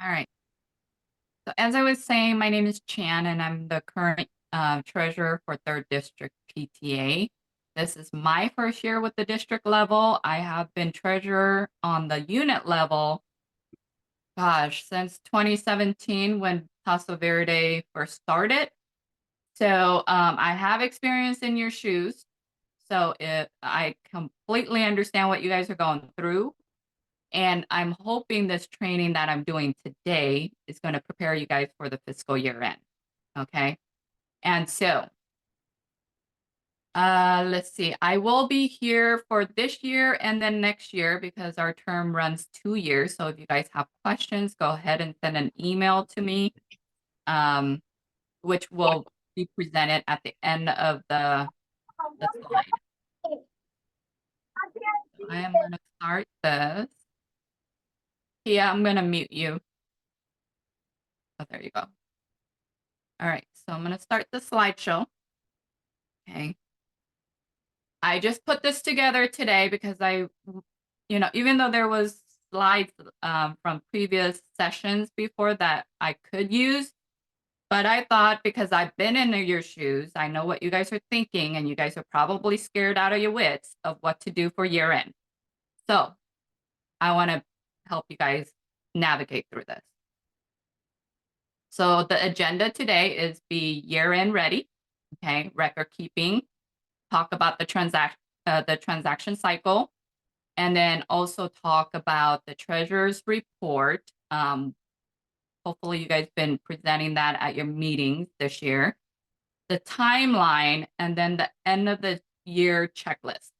All right. So as I was saying, my name is Chan, and I'm the current treasurer for Third District PTA. This is my first year with the district level. I have been treasurer on the unit level, gosh, since 2017 when Paso Verde first started. So I have experience in your shoes. So I completely understand what you guys are going through. And I'm hoping this training that I'm doing today is going to prepare you guys for the fiscal year end. Okay. And so, let's see, I will be here for this year and then next year because our term runs 2 years. So if you guys have questions, go ahead and send an email to me, which will be presented at the end of the slide. So I am going to start this. Yeah, I'm going to mute you. Oh, there you go. All right, so I'm going to start the slideshow. Okay. I just put this together today because even though there was slides from previous sessions before that I could use, but I thought because I've been in your shoes, I know what you guys are thinking, and you guys are probably scared out of your wits of what to do for year end. So I want to help you guys navigate through this. So the agenda today is be year end ready, okay, record keeping, talk about the transaction cycle, and then also talk about the treasurer's report. Hopefully you guys been presenting that at your meetings this year. The timeline, and then the end of the year checklist.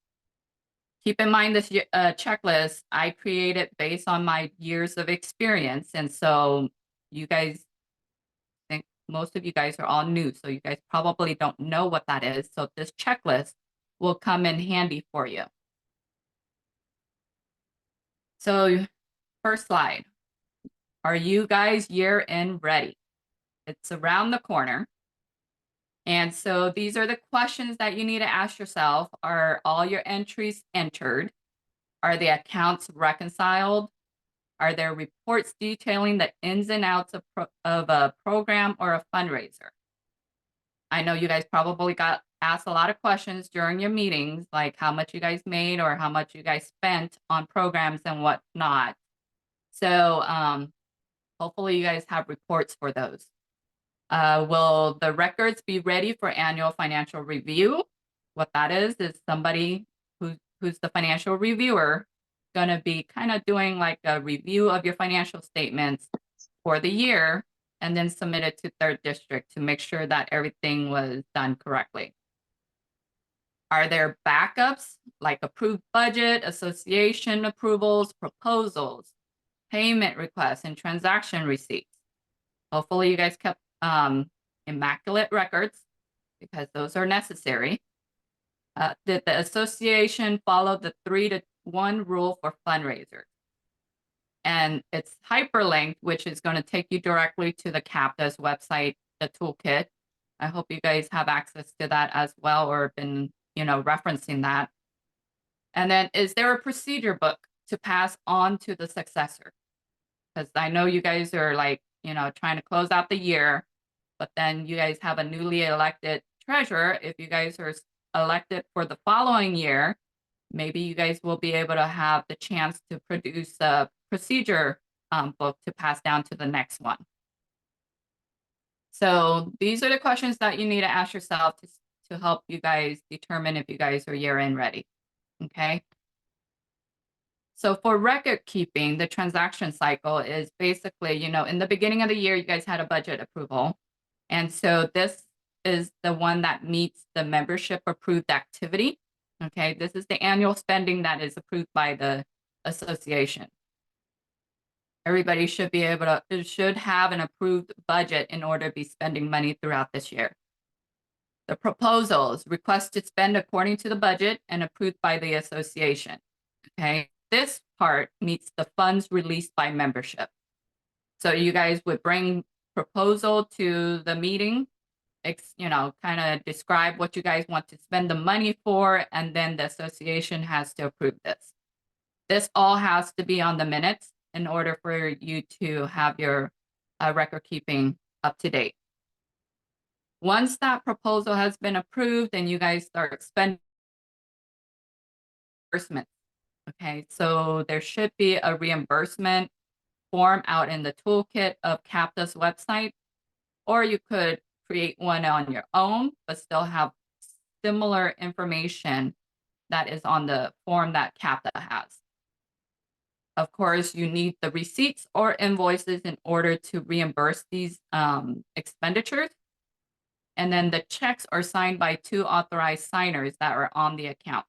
Keep in mind this checklist I created based on my years of experience. And so you guys, I think most of you guys are all new, so you guys probably don't know what that is. So this checklist will come in handy for you. So first slide. Are you guys year end ready? It's around the corner. And so these are the questions that you need to ask yourself. Are all your entries entered? Are the accounts reconciled? Are there reports detailing the ins and outs of a program or a fundraiser? I know you guys probably got asked a lot of questions during your meetings, like how much you guys made or how much you guys spent on programs and whatnot. So hopefully you guys have reports for those. Will the records be ready for annual financial review? What that is somebody who's the financial reviewer going to be kind of doing like a review of your financial statements for the year and then submit it to Third District to make sure that everything was done correctly. Are there backups like approved budget, association approvals, proposals, payment requests, and transaction receipts? Hopefully you guys kept immaculate records because those are necessary. Did the association follow the 3-to-1 rule for fundraisers? And it's hyperlinked, which is going to take you directly to the CAPTA's website, the toolkit. I hope you guys have access to that as well or been, referencing that. And then is there a procedure book to pass on to the successor? Because I know you guys are like, trying to close out the year, but then you guys have a newly elected treasurer. If you guys are elected for the following year, maybe you guys will be able to have the chance to produce a procedure book to pass down to the next one. So these are the questions that you need to ask yourself to help you guys determine if you guys are year end ready. Okay. So for record keeping, the transaction cycle is basically, in the beginning of the year, you guys had a budget approval. And so this is the one that meets the membership approved activity. Okay, this is the annual spending that is approved by the association. Everybody should be able to, should have an approved budget in order to be spending money throughout this year. The proposals, request to spend according to the budget and approved by the association. Okay, this part meets the funds released by membership. So you guys would bring proposal to the meeting, kind of describe what you guys want to spend the money for, and then the association has to approve this. This all has to be on the minutes in order for you to have your record keeping up to date. Once that proposal has been approved and you guys start spending reimbursement, okay, so there should be a reimbursement form out in the toolkit of CAPTA's website, or you could create one on your own, but still have similar information that is on the form that CAPTA has. Of course, you need the receipts or invoices in order to reimburse these expenditures. And then the checks are signed by 2 authorized signers that are on the account.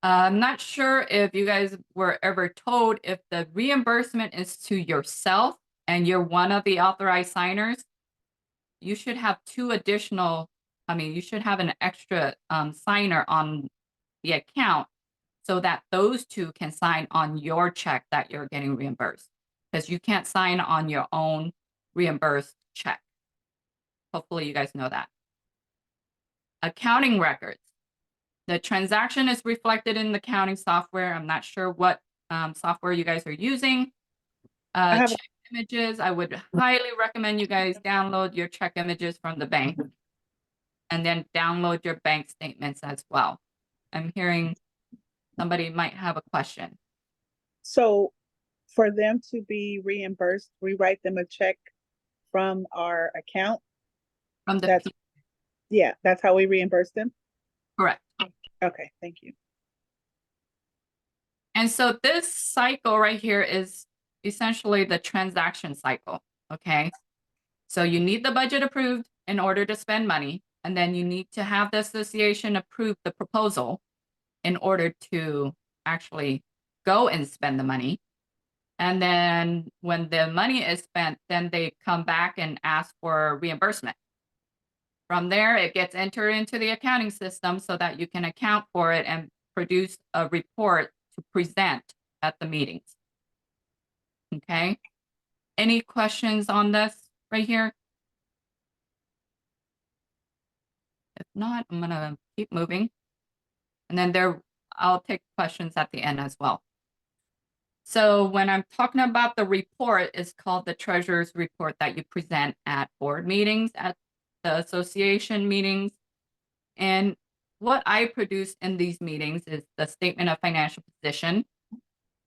I'm not sure if you guys were ever told if the reimbursement is to yourself and you're one of the authorized signers, you should have 2 additional, you should have an extra signer on the account so that those 2 can sign on your check that you're getting reimbursed, because you can't sign on your own reimbursed check. Hopefully you guys know that. Accounting records. The transaction is reflected in the accounting software. I'm not sure what software you guys are using. Check images. I would highly recommend you guys download your check images from the bank and then download your bank statements as well. I'm hearing somebody might have a question. So for them to be reimbursed, we write them a check from our account? From the Yeah, that's how we reimburse them? Correct. Okay, thank you. And so this cycle right here is essentially the transaction cycle, okay? So you need the budget approved in order to spend money, and then you need to have the association approve the proposal in order to actually go and spend the money. And then when the money is spent, then they come back and ask for reimbursement. From there, it gets entered into the accounting system so that you can account for it and produce a report to present at the meetings. Okay. Any questions on this right here? If not, I'm gonna keep moving. And then I'll take questions at the end as well. So when I'm talking about the report, it's called the treasurer's report that you present at board meetings, at the association meetings. And what I produce in these meetings is the statement of financial position.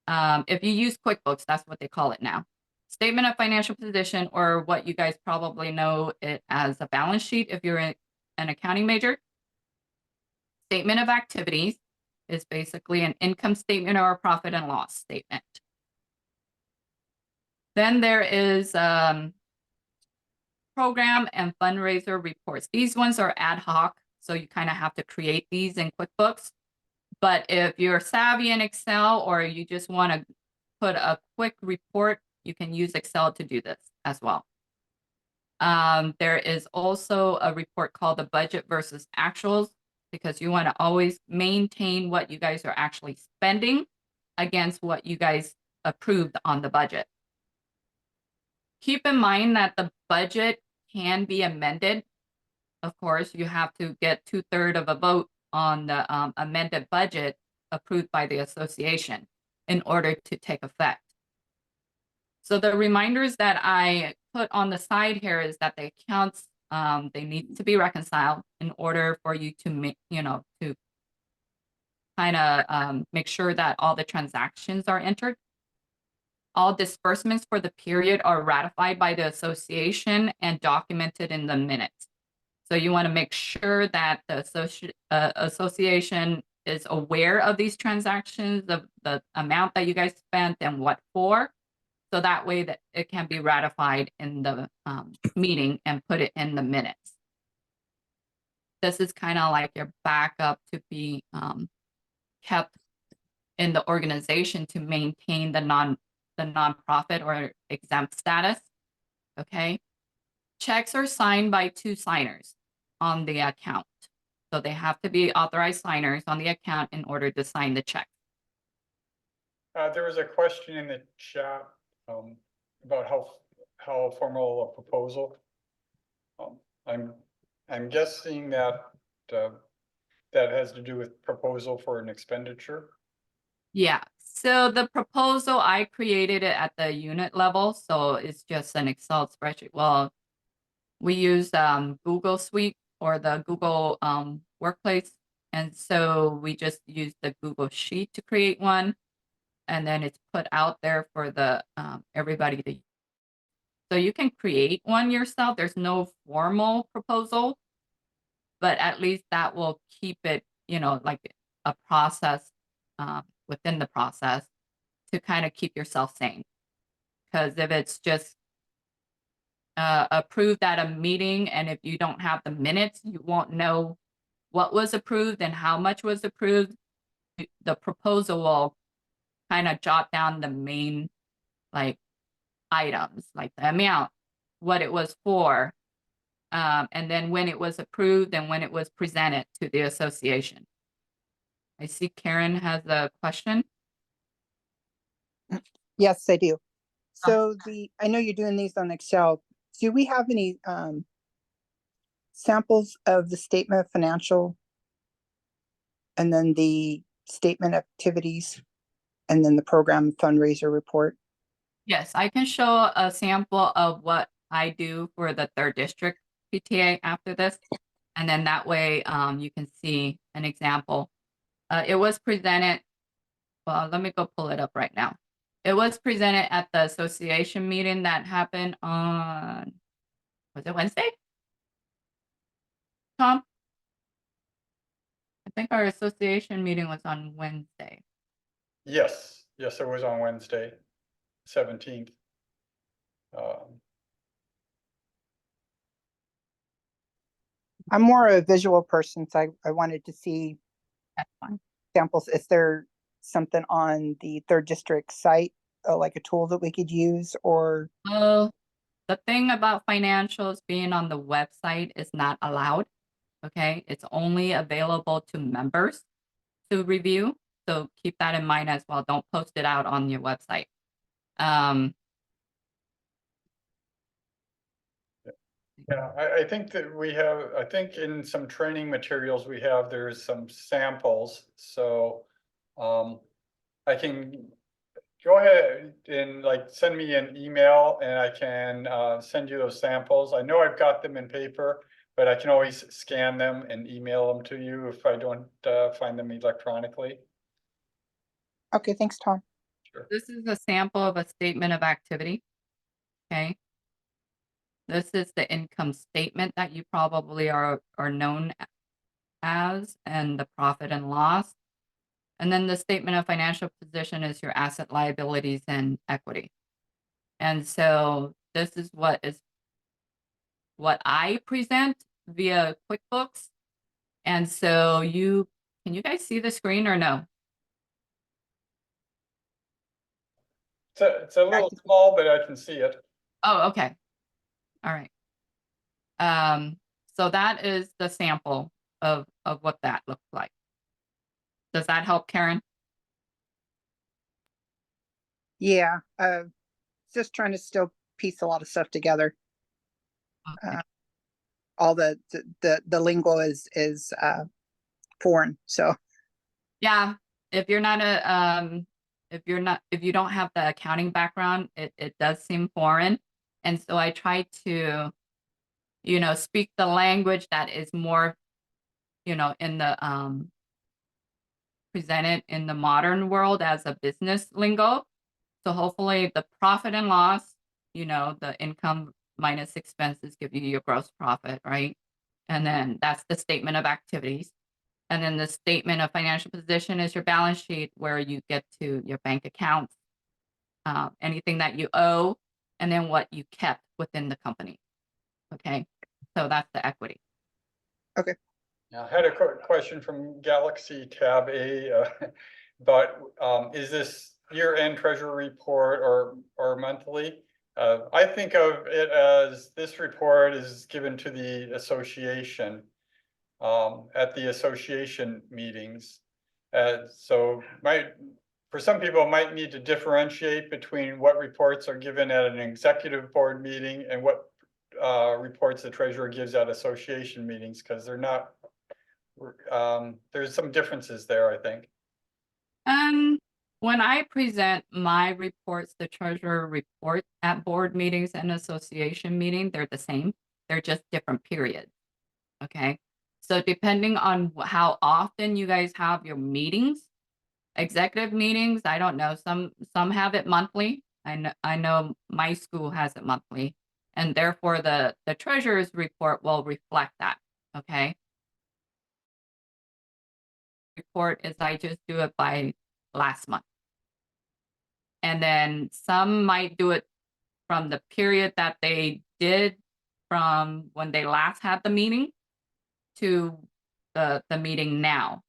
If you use QuickBooks, that's what they call it now. Statement of financial position, or what you guys probably know it as a balance sheet if you're an accounting major. Statement of activities is basically an income statement or a profit and loss statement. Then there is program and fundraiser reports. These ones are ad hoc, so you kind of have to create these in QuickBooks. But if you're savvy in Excel or you just want to put a quick report, you can use Excel to do this as well. There is also a report called the budget versus actuals, because you want to always maintain what you guys are actually spending against what you guys approved on the budget. Keep in mind that the budget can be amended. Of course, you have to get 2/3 of a vote on the amended budget approved by the association in order to take effect. So the reminders that I put on the side here is that the accounts, they need to be reconciled in order for you to make, to kind of make sure that all the transactions are entered. All disbursements for the period are ratified by the association and documented in the minutes. So you want to make sure that the association is aware of these transactions, of the amount that you guys spent and what for. So that way that it can be ratified in the meeting and put it in the minutes. This is kind of like your backup to be kept in the organization to maintain the nonprofit or exempt status. Okay. Checks are signed by 2 signers on the account. So they have to be authorized signers on the account in order to sign the check. There was a question in the chat about how formal a proposal. I'm guessing that that has to do with proposal for an expenditure. Yeah, So the proposal, I created it at the unit level, so it's just an Excel spreadsheet. Well, we use Google Suite or the Google Workplace. And so we just use the Google Sheet to create one. And then it's put out there for the everybody to. So you can create one yourself. There's no formal proposal, but at least that will keep it, like a process within the process to kind of keep yourself sane. Because if it's just approved at a meeting, and if you don't have the minutes, you won't know what was approved and how much was approved. The proposal will kind of jot down the main like items, like the amount, what it was for, and then when it was approved and when it was presented to the association. I see Karen has a question. Yes, I do. So I know you're doing these on Excel. Do we have any samples of the statement of financial and then the statement of activities and then the program fundraiser report? Yes, I can show a sample of what I do for the 3rd District PTA after this. And then that way you can see an example. It was presented, well, let me go pull it up right now. It was presented at the association meeting that happened on, was it Wednesday? Tom? I think our association meeting was on Wednesday. Yes, it was on Wednesday, 17th. I'm more a visual person, so I wanted to see That's fine. samples. Is there something on the 3rd District site, like a tool that we could use, or? Well, the thing about financials being on the website is not allowed. Okay, it's only available to members to review. So keep that in mind as well. Don't post it out on your website. Yeah, I think that we have, I think in some training materials we have, there's some samples, so I can go ahead and like send me an email and I can send you those samples. I know I've got them in paper, but I can always scan them and email them to you if I don't find them electronically. Okay, thanks, Tom. Sure. This is a sample of a statement of activity. Okay. This is the income statement that you probably are known as, and the profit and loss. And then the statement of financial position is your asset, liabilities, and equity. And so this is what I present via QuickBooks. And so can you guys see the screen or no? It's a little small, but I can see it. Oh, okay. All right. So that is the sample of what that looks like. Does that help, Karen? Yeah, just trying to still piece a lot of stuff together. Okay. All the lingo is foreign, so. Yeah, if you're not if you don't have the accounting background, it does seem foreign. And so I try to, speak the language that is more, in the presented in the modern world as a business lingo. So hopefully the profit and loss, the income minus expenses give you your gross profit, right? And then that's the statement of activities. And then the statement of financial position is your balance sheet, where you get to your bank accounts, anything that you owe, and then what you kept within the company. Okay, so that's the equity. Okay. Now, I had a question from Galaxy Tab A about is this year-end treasury report or monthly? I think of it as this report is given to the association at the association meetings. So for some people, might need to differentiate between what reports are given at an executive board meeting and what reports the treasurer gives at association meetings, because they're not, there's some differences there, I think. When I present my reports, the treasurer report at board meetings and association meeting, they're the same. They're just different periods. Okay. So depending on how often you guys have your meetings, executive meetings, I don't know, some have it monthly. I know my school has it monthly, and therefore the treasurer's report will reflect that. Okay. Report is I just do it by last month. And then some might do it from the period that they did from when they last had the meeting to the meeting now.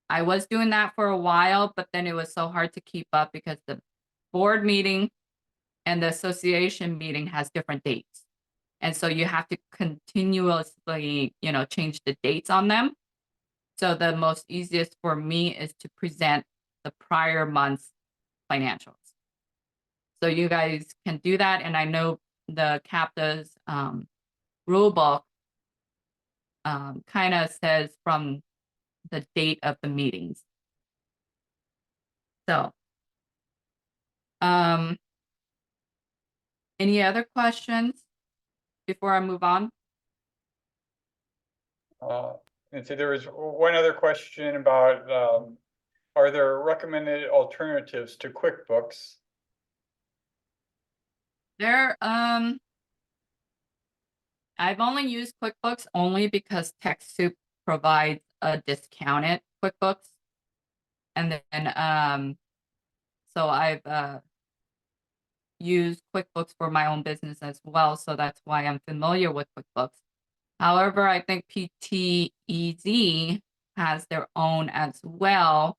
I was doing that for a while, but then it was so hard to keep up because the board meeting and the association meeting has different dates. And so you have to continuously, change the dates on them. So the most easiest for me is to present the prior month's financials. So you guys can do that. And I know the CAPTA's rule book kind of says from the date of the meetings. So, any other questions before I move on? And so there was one other question about, are there recommended alternatives to QuickBooks? There, I've only used QuickBooks only because TechSoup provides a discounted QuickBooks. And then, so I've used QuickBooks for my own business as well. So that's why I'm familiar with QuickBooks. However, I think PTEZ has their own as well.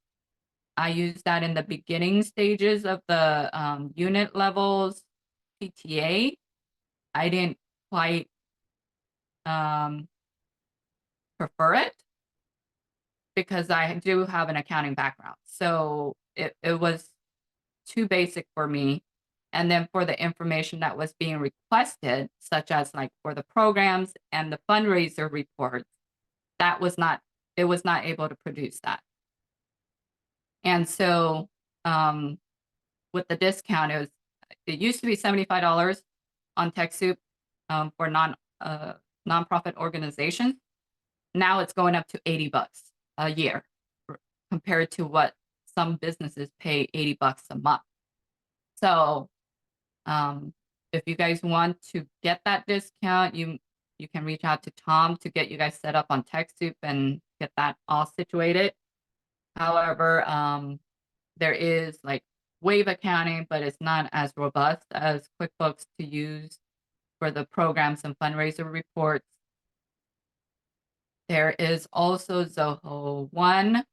I use that in the beginning stages of the unit levels PTA. I didn't quite prefer it because I do have an accounting background. So it was too basic for me. And then for the information that was being requested, such as like for the programs and the fundraiser reports, it was not able to produce that. And so with the discount, it used to be $75 on TechSoup for nonprofit organizations. Now it's going up to $80 a year compared to what some businesses pay $80 a month. So if you guys want to get that discount, you can reach out to Tom to get you guys set up on TechSoup and get that all situated. However, there is like Wave accounting, but it's not as robust as QuickBooks to use for the programs and fundraiser reports. There is also Zoho One.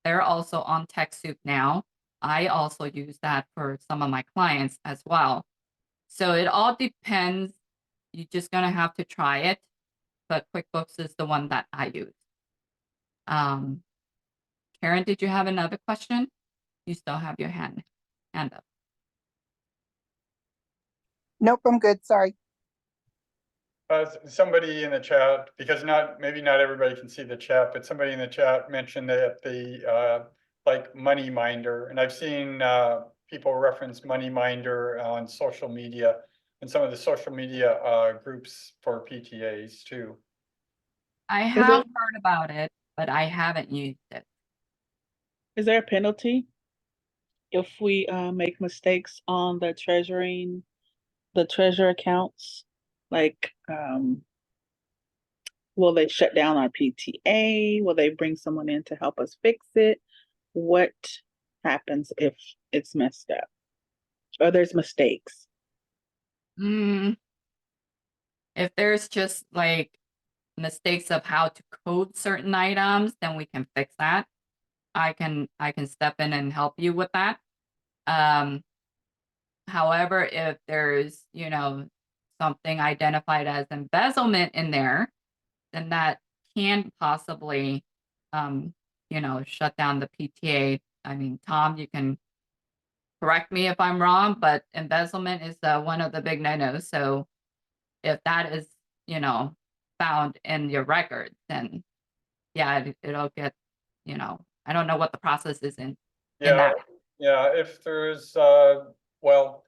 They're also on TechSoup now. I also use that for some of my clients as well. So it all depends. You're just going to have to try it. But QuickBooks is the one that I use. Karen, did you have another question? You still have your hand up. Nope, I'm good. Sorry. Somebody in the chat, because maybe not everybody can see the chat, but somebody in the chat mentioned that the like MoneyMinder, and I've seen people reference MoneyMinder on social media and some of the social media groups for PTAs too. I have heard about it, but I haven't used it. Is there a penalty if we make mistakes on the treasure accounts? Like, will they shut down our PTA? Will they bring someone in to help us fix it? What happens if it's messed up or there's mistakes? If there's just like mistakes of how to code certain items, then we can fix that. I can step in and help you with that. However, if there's, something identified as embezzlement in there, then that can possibly, shut down the PTA. I mean, Tom, you can correct me if I'm wrong, but embezzlement is one of the big no-nos. So if that is, found in your record, then yeah, it'll get, I don't know what the process is in Yeah, that. Yeah, if there's, well,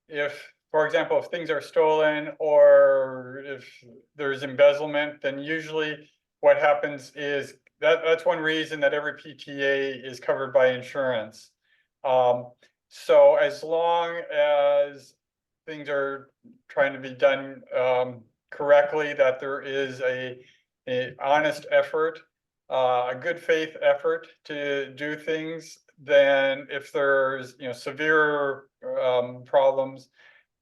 if, for example, if things are stolen or if there's embezzlement, then usually what happens is that's one reason that every PTA is covered by insurance. So as long as things are trying to be done, correctly, that there is a honest effort, a good faith effort to do things, then if there's, severe problems,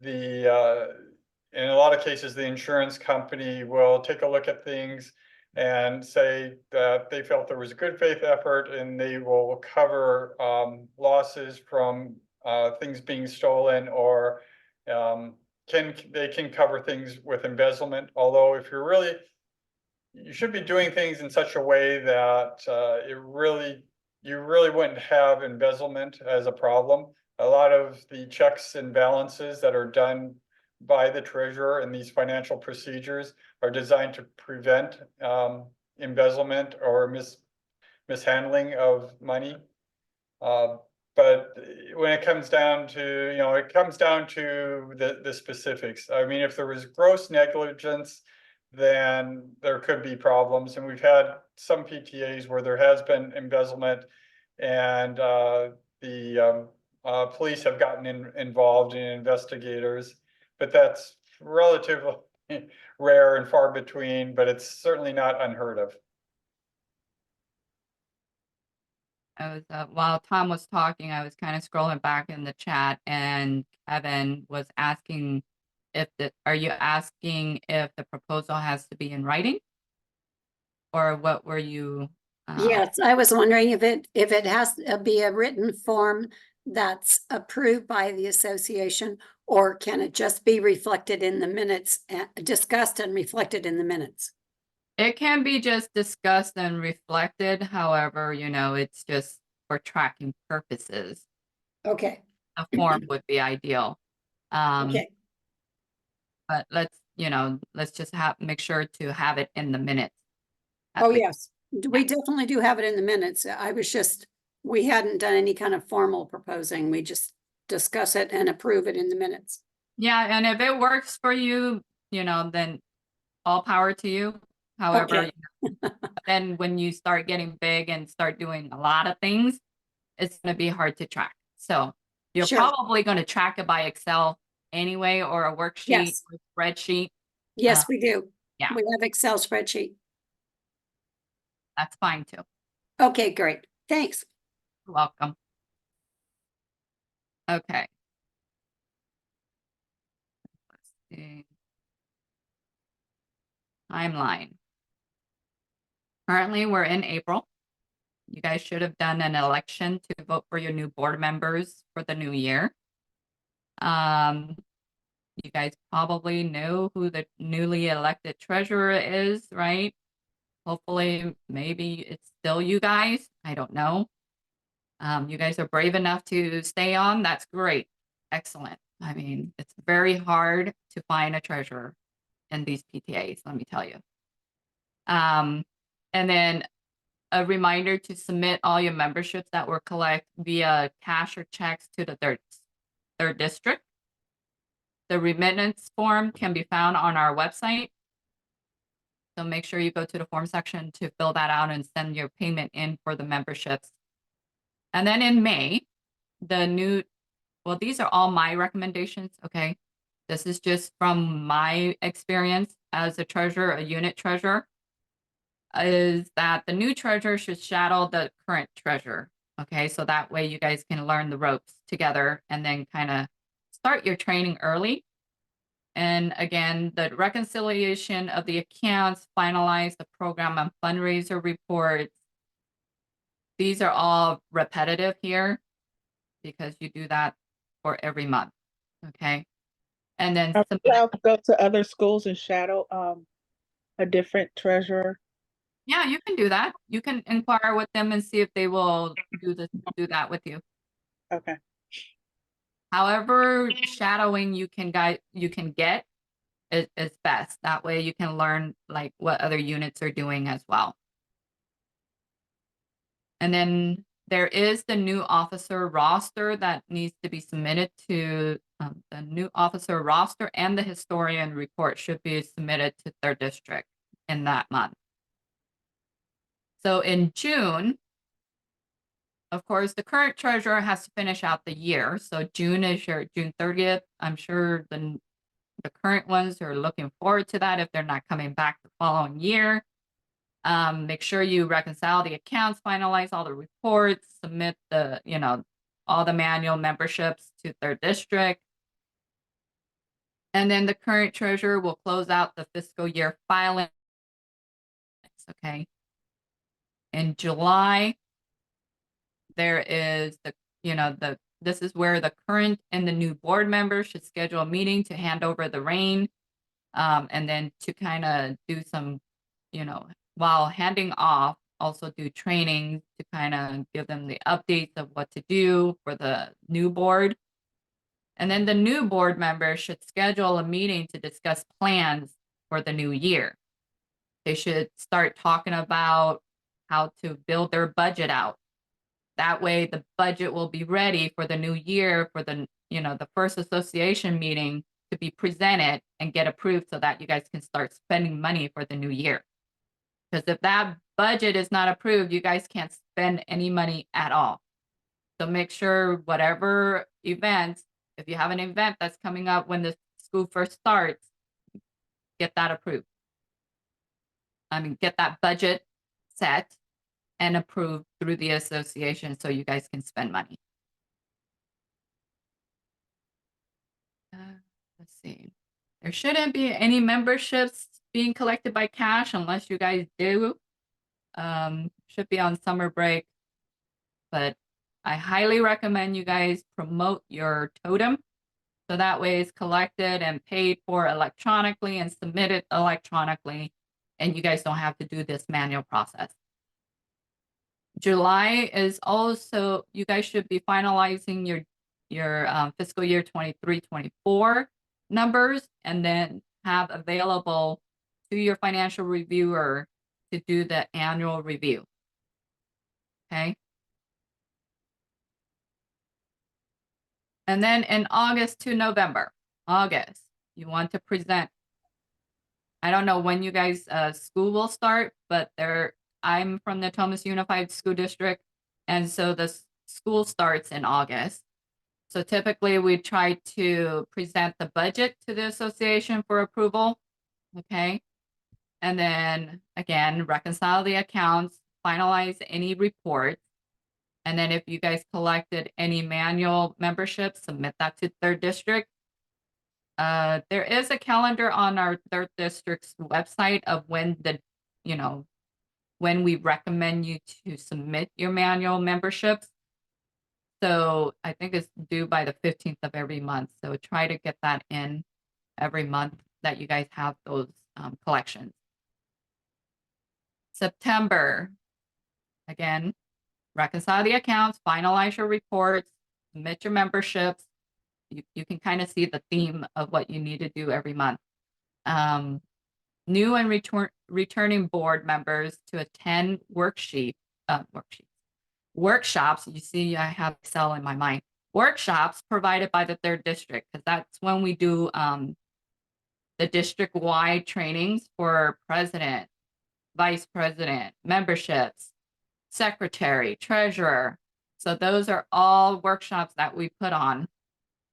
in a lot of cases, the insurance company will take a look at things and say that they felt there was a good faith effort and they will cover losses from things being stolen, or they can cover things with embezzlement. Although if you should be doing things in such a way that you really wouldn't have embezzlement as a problem. A lot of the checks and balances that are done by the treasurer in these financial procedures are designed to prevent embezzlement or mishandling of money. But when it comes down to, it comes down to the specifics. I mean, if there was gross negligence, then there could be problems. And we've had some PTAs where there has been embezzlement, and the police have gotten involved in investigators, but that's relatively rare and far between, but it's certainly not unheard of. I was while Tom was talking, I was kind of scrolling back in the chat, and Kevin was asking are you asking if the proposal has to be in writing? Or what were you? Yes, I was wondering if it has to be a written form that's approved by the association, or can it just be reflected in the minutes, discussed and reflected in the minutes? It can be just discussed and reflected. However, it's just for tracking purposes. Okay, A form would be ideal. okay, But let's just make sure to have it in the minutes. at oh, least. yes, we definitely do have it in the minutes. We hadn't done any kind of formal proposing, we just discuss it and approve it in the minutes. Yeah, and if it works for you, then all power to you. However, Okay. then when you start getting big and start doing a lot of things, it's going to be hard to track. So you're Sure. probably going to track it by Excel anyway, or a worksheet, Yes. or spreadsheet. Yes, we do. yeah. We have Excel spreadsheet. That's fine too. Okay, great, thanks. You're welcome. Okay. Let's see. Timeline. Currently, we're in April. You guys should have done an election to vote for your new board members for the new year. You guys probably know who the newly elected treasurer is, right? Hopefully, maybe it's still you guys. I don't know. You guys are brave enough to stay on. That's great. Excellent. I mean, it's very hard to find a treasurer in these PTAs, let me tell you. And then a reminder to submit all your memberships that were collected via cash or checks to the third district. The remittance form can be found on our website. So make sure you go to the form section to fill that out and send your payment in for the memberships. And then in May, these are all my recommendations, okay? This is just from my experience as a unit treasurer, is that the new treasurer should shadow the current treasurer, okay? So that way you guys can learn the ropes together and then kind of start your training early. And again, the reconciliation of the accounts, finalize the program and fundraiser reports. These are all repetitive here because you do that for every month, okay? And then Are we allowed to go to other schools and shadow a different treasurer? yeah, you can do that. You can inquire with them and see if they will do that with you. Okay. However, shadowing you can get is best. That way you can learn like what other units are doing as well. And then there is the new officer roster that needs to be submitted to the new officer roster, and the historian report should be submitted to their district in that month. So in June, of course, the current treasurer has to finish out the year. So June is your June 30th. I'm sure the current ones are looking forward to that if they're not coming back the following year. Make sure you reconcile the accounts, finalize all the reports, submit the, all the manual memberships to their district. And then the current treasurer will close out the fiscal year filing. Okay. In July, there is this is where the current and the new board members should schedule a meeting to hand over the reign. And then to kind of do some, while handing off, also do training to kind of give them the updates of what to do for the new board. And then the new board members should schedule a meeting to discuss plans for the new year. They should start talking about how to build their budget out. That way the budget will be ready for the new year for the, the first association meeting to be presented and get approved so that you guys can start spending money for the new year. Because if that budget is not approved, you guys can't spend any money at all. So make sure whatever events, if you have an event that's coming up when the school first starts, get that approved. Get that budget set and approved through the association so you guys can spend money. Let's see. There shouldn't be any memberships being collected by cash unless you guys do. Should be on summer break. But I highly recommend you guys promote your totem. So that way it's collected and paid for electronically and submitted electronically. And you guys don't have to do this manual process. July is also, you guys should be finalizing your fiscal year 23-24 numbers, and then have available to your financial reviewer to do the annual review. Okay. And then in August to November, you want to present. I don't know when you guys school will start, but I'm from the Thomas Unified School District, and so the school starts in August. So typically we try to present the budget to the association for approval, okay? And then again, reconcile the accounts, finalize any reports. And then if you guys collected any manual memberships, submit that to third district. There is a calendar on our third district's website of when when we recommend you to submit your manual memberships. So I think it's due by the 15th of every month. So try to get that in every month that you guys have those collections. September, again, reconcile the accounts, finalize your reports, submit your memberships. You can kind of see the theme of what you need to do every month. New and returning board members to attend workshops. You see, I have Excel in my mind. Workshops provided by the third district, because that's when we do the district-wide trainings for president, vice president, memberships, secretary, treasurer. So those are all workshops that we put on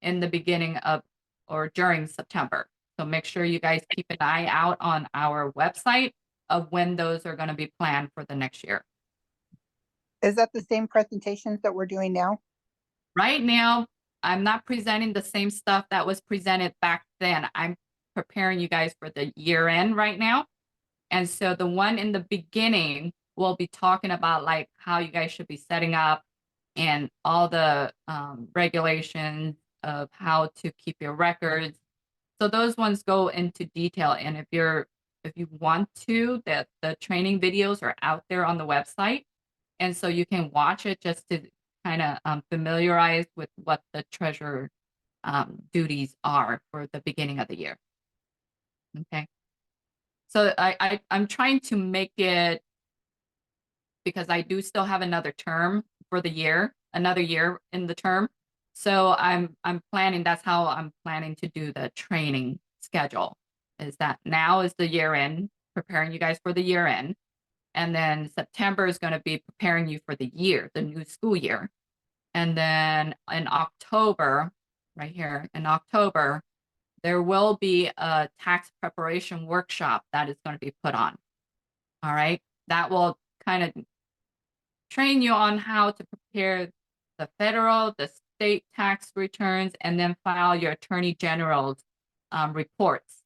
in the beginning of or during September. So make sure you guys keep an eye out on our website of when those are going to be planned for the next year. Is that the same presentations that we're doing now? Right now, I'm not presenting the same stuff that was presented back then. I'm preparing you guys for the year end right now. And so the one in the beginning will be talking about like how you guys should be setting up and all the regulations of how to keep your records. So those ones go into detail. And if you want to, the training videos are out there on the website. And so you can watch it just to kind of familiarize with what the treasurer duties are for the beginning of the year. Okay. So I'm trying to make it, because I do still have another term for the year, another year in the term. So I'm planning, that's how I'm planning to do the training schedule. Is that now is the year end, preparing you guys for the year end. And then September is going to be preparing you for the year, the new school year. And then in October, right here in October, there will be a tax preparation workshop that is going to be put on. All right. That will kind of train you on how to prepare the federal, the state tax returns, and then file your attorney general's reports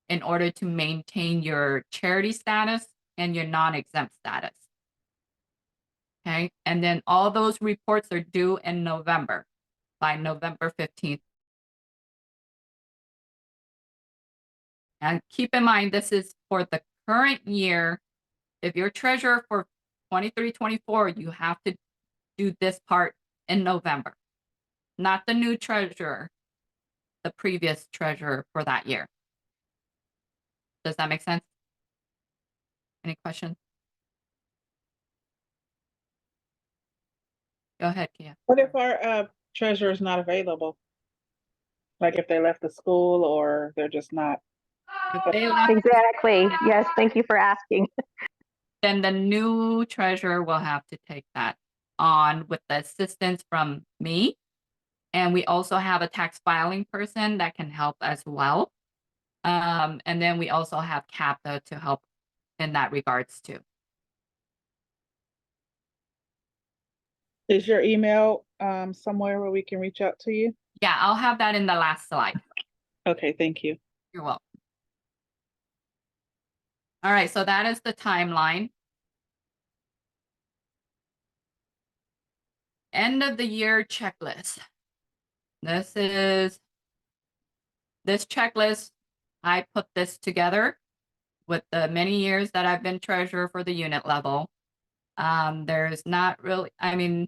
in order to maintain your charity status and your non-exempt status. Okay. And then all those reports are due in November, by November 15th. And keep in mind, this is for the current year. If you're treasurer for 23-24, you have to do this part in November, not the new treasurer, the previous treasurer for that year. Does that make sense? Any questions? Go ahead, Kia. What if our treasurer is not available? Like if they left the school or they're just not. If they left, Exactly. Yes, thank you for asking. then the new treasurer will have to take that on with the assistance from me. And we also have a tax filing person that can help as well. And then we also have CAPTA to help in that regards too. Is your email somewhere where we can reach out to you? Yeah, I'll have that in the last slide. Okay, thank you. You're welcome. All right, so that is the timeline. End of the year checklist. This checklist, I put this together with the many years that I've been treasurer for the unit level. There's not really, I mean,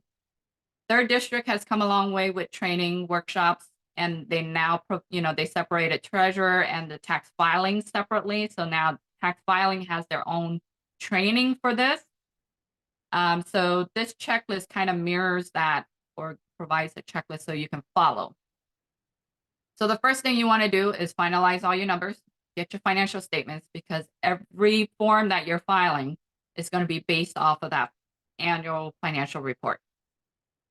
third district has come a long way with training workshops, and they now, they separated treasurer and the tax filing separately. So now tax filing has their own training for this. So this checklist kind of mirrors that, or provides a checklist so you can follow. So the first thing you want to do is finalize all your numbers, get your financial statements, because every form that you're filing is going to be based off of that annual financial report,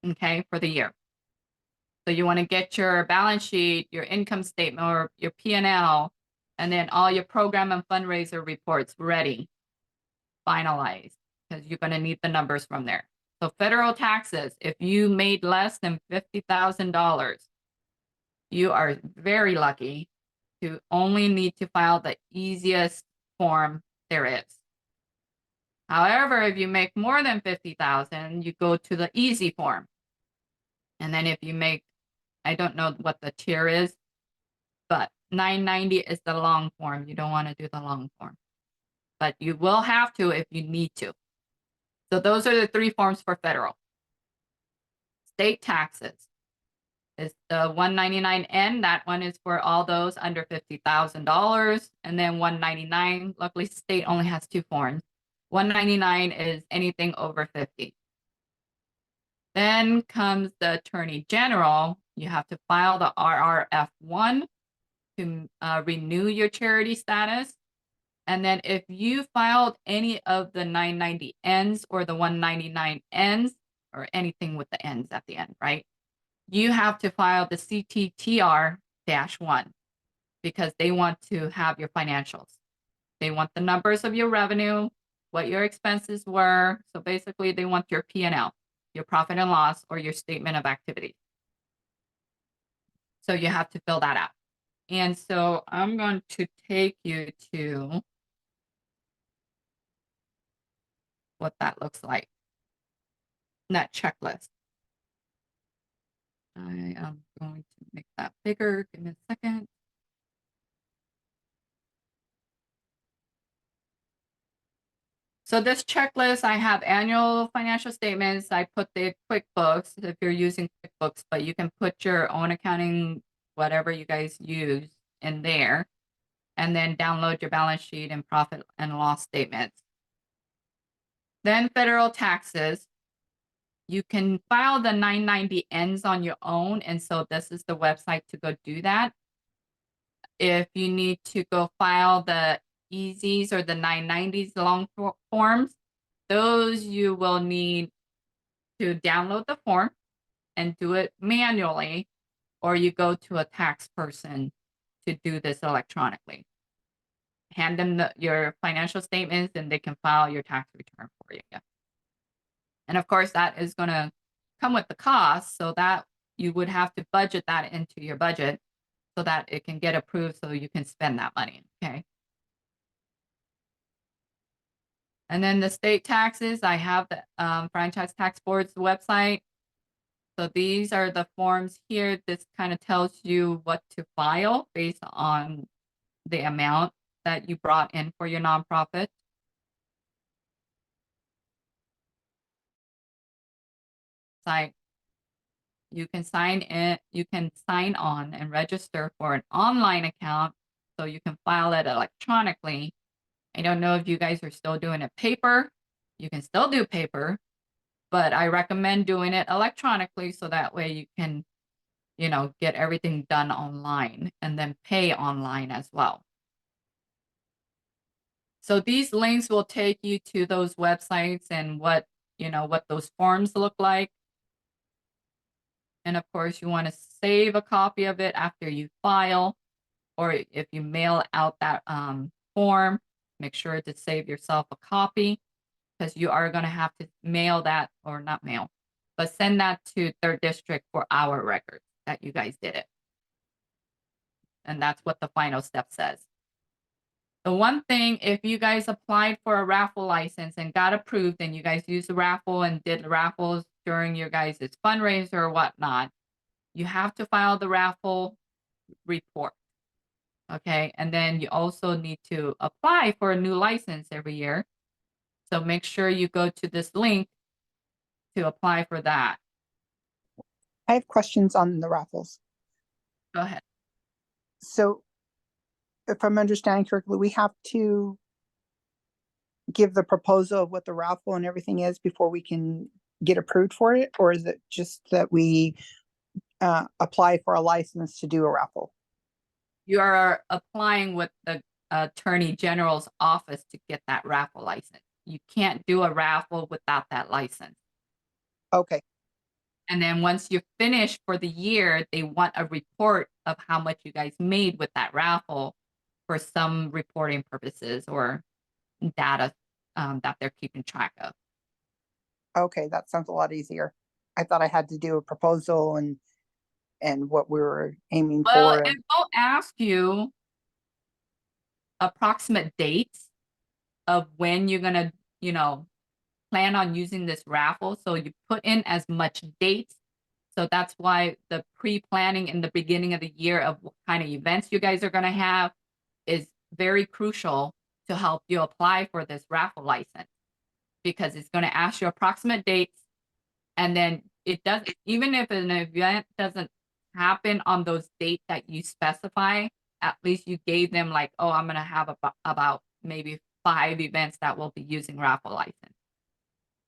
okay, for the year. So you want to get your balance sheet, your income statement, or your P&L, and then all your program and fundraiser reports ready, finalized, because you're going to need the numbers from there. So federal taxes, if you made less than $50,000, you are very lucky to only need to file the easiest form there is. However, if you make more than 50,000, you go to the easy form. And then if you make, I don't know what the tier is, but 990 is the long form. You don't want to do the long form, but you will have to if you need to. So those are the three forms for federal. State taxes is the 199N. That one is for all those under $50,000. And then 199, luckily state only has two forms. 199 is anything over 50. Then comes the Attorney General. You have to file the RRF1 to renew your charity status. And then if you filed any of the 990Ns or the 199Ns, or anything with the Ns at the end, right? You have to file the CTTR-1 because they want to have your financials. They want the numbers of your revenue, what your expenses were. So basically they want your P&L, your profit and loss, or your statement of activity. So you have to fill that out. And so I'm going to take you to what that looks like. That checklist. I am going to make that bigger. Give me a second. So this checklist, I have annual financial statements. I put the QuickBooks if you're using QuickBooks, but you can put your own accounting, whatever you guys use in there, and then download your balance sheet and profit and loss statements. Then federal taxes. You can file the 990 ends on your own, and so this is the website to go do that. If you need to go file the EZs or the 990s long forms, those you will need to download the form and do it manually, or you go to a tax person to do this electronically. Hand them your financial statements and they can file your tax return for you. And of course, that is going to come with the cost, so that you would have to budget that into your budget so that it can get approved so you can spend that money. Okay. And then the state taxes, I have the Franchise Tax Board's website. So these are the forms here. This kind of tells you what to file based on the amount that you brought in for your nonprofit. Site. You can sign in, you can sign on and register for an online account so you can file it electronically. I don't know if you guys are still doing it paper. You can still do paper, but I recommend doing it electronically so that way you can, you know, get everything done online and then pay online as well. So these links will take you to those websites and what, you know, what those forms look like. And of course, you want to save a copy of it after you file, or if you mail out that form, make sure to save yourself a copy, because you are going to have to mail that, or not mail, but send that to 3rd District for our records that you guys did it. And that's what the final step says. The one thing, if you guys applied for a raffle license and got approved, and you guys used the raffle and did raffles during your guys' fundraiser or whatnot, you have to file the raffle report. Okay, and then you also need to apply for a new license every year. So make sure you go to this link to apply for that. I have questions on the raffles. Go ahead. So if I'm understanding correctly, we have to give the proposal of what the raffle and everything is before we can get approved for it? Or is it just that we apply for a license to do a raffle? You are applying with the Attorney General's office to get that raffle license. You can't do a raffle without that license. Okay, And then once you finish for the year, they want a report of how much you guys made with that raffle for some reporting purposes or data that they're keeping track of. okay, that sounds a lot easier. I thought I had to do a proposal and what we were aiming Well, for. it will ask you approximate dates of when you're gonna, you know, plan on using this raffle. So you put in as much dates. So that's why the pre-planning in the beginning of the year of what kind of events you guys are gonna have is very crucial to help you apply for this raffle license, because it's gonna ask you approximate dates. And then it does, even if an event doesn't happen on those dates that you specify, at least you gave them like, oh, I'm gonna have about maybe 5 events that will be using raffle license.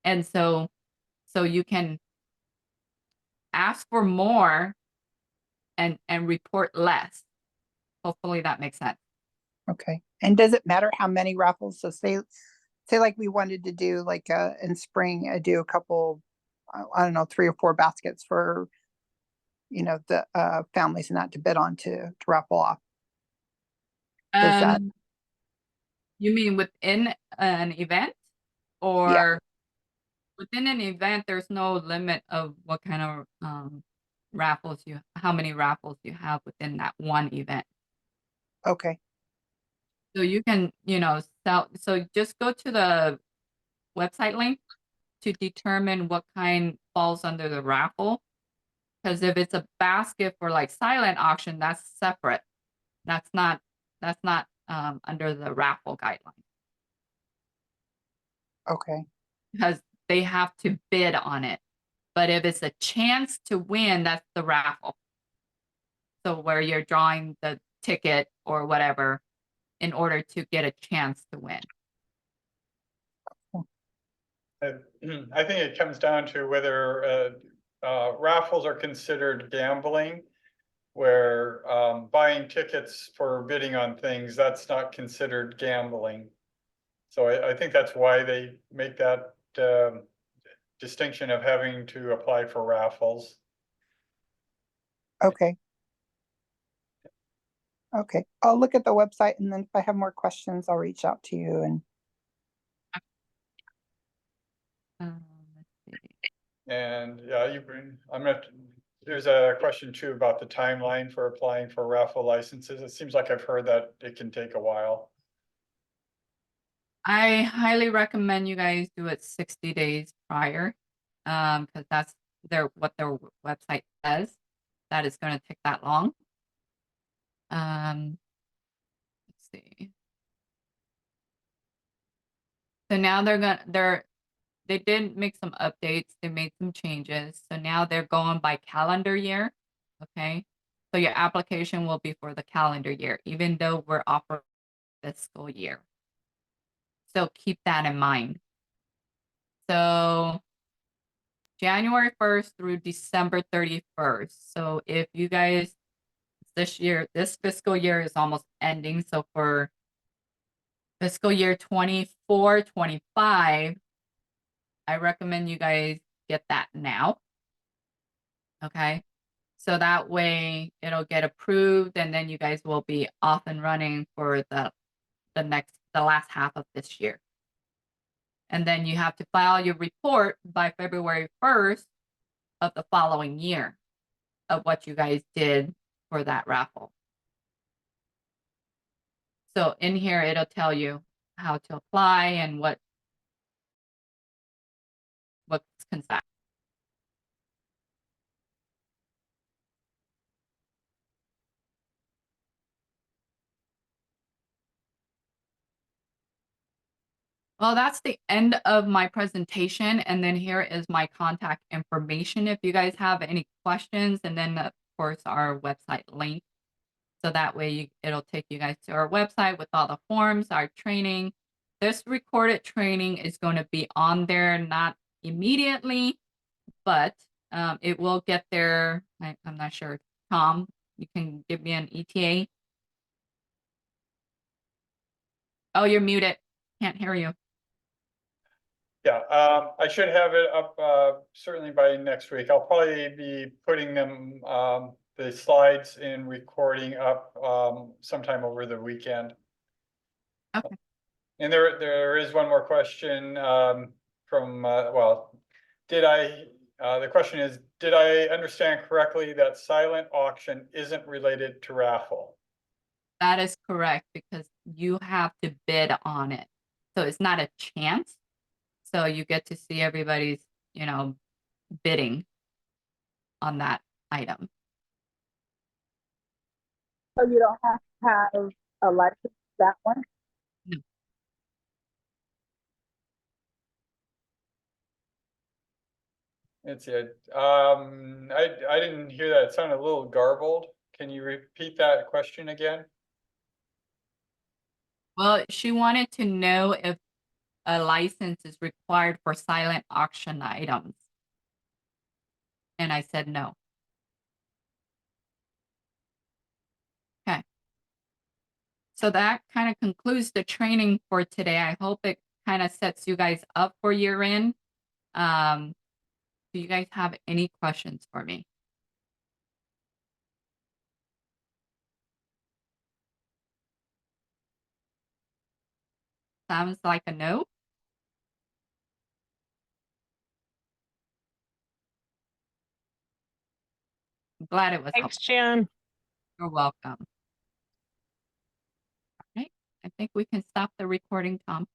And so you can ask for more and report less. Hopefully that makes sense. Okay, and does it matter how many raffles? So say like we wanted to do like in spring, do a couple, I don't know, 3 or 4 baskets for, you know, the families not to bid on to raffle off. Does that, You mean within an event, or within an event, there's no limit of what kind of raffles how many raffles you have within that one event. okay, So you can, you know, so just go to the website link to determine what kind falls under the raffle. Because if it's a basket for like silent auction, that's separate. That's not under the raffle guideline, okay, because they have to bid on it. But if it's a chance to win, that's the raffle. So where you're drawing the ticket or whatever in order to get a chance to win. I think it comes down to whether raffles are considered gambling, where buying tickets for bidding on things, that's not considered gambling. So I think that's why they make that distinction of having to apply for raffles. Okay. Okay, I'll look at the website and then if I have more questions, I'll reach out to you and Let's see. And yeah, there's a question too about the timeline for applying for raffle licenses. It seems like I've heard that it can take a while. I highly recommend you guys do it 60 days prior, because that's what their website says, that it's going to take that long. Let's see. So now they did make some updates. They made some changes. So now they're going by calendar year. Okay. So your application will be for the calendar year, even though we're offering fiscal year. So keep that in mind. So January 1st through December 31st. So if you guys, this fiscal year is almost ending. So for fiscal year 24, 25, I recommend you guys get that now. Okay. So that way it'll get approved and then you guys will be off and running for the last half of this year. And then you have to file your report by February 1st of the following year of what you guys did for that raffle. So in here, it'll tell you how to apply and what's considered. Well, that's the end of my presentation. And then here is my contact information if you guys have any questions. And then, of course, our website link. So that way it'll take you guys to our website with all the forms, our training. This recorded training is going to be on there, not immediately, but it will get there. I'm not sure. Tom, you can give me an ETA. Oh, you're muted. Can't hear you. Yeah, I should have it up certainly by next week. I'll probably be putting them the slides and recording up sometime over the weekend. Okay. And there is one more question from the question is, did I understand correctly that silent auction isn't related to raffle? That is correct because you have to bid on it. So it's not a chance. So you get to see everybody's, bidding on that item. So you don't have to have a license that one? No. Let's see. I didn't hear that. It sounded a little garbled. Can you repeat that question again? Well, she wanted to know if a license is required for silent auction items. And I said no. Okay. So that kind of concludes the training for today. I hope it kind of sets you guys up for year end. Do you guys have any questions for me? Sounds like a no. I'm glad it was helpful. Thanks, Jan. You're welcome. All right. I think we can stop the recording, Tom.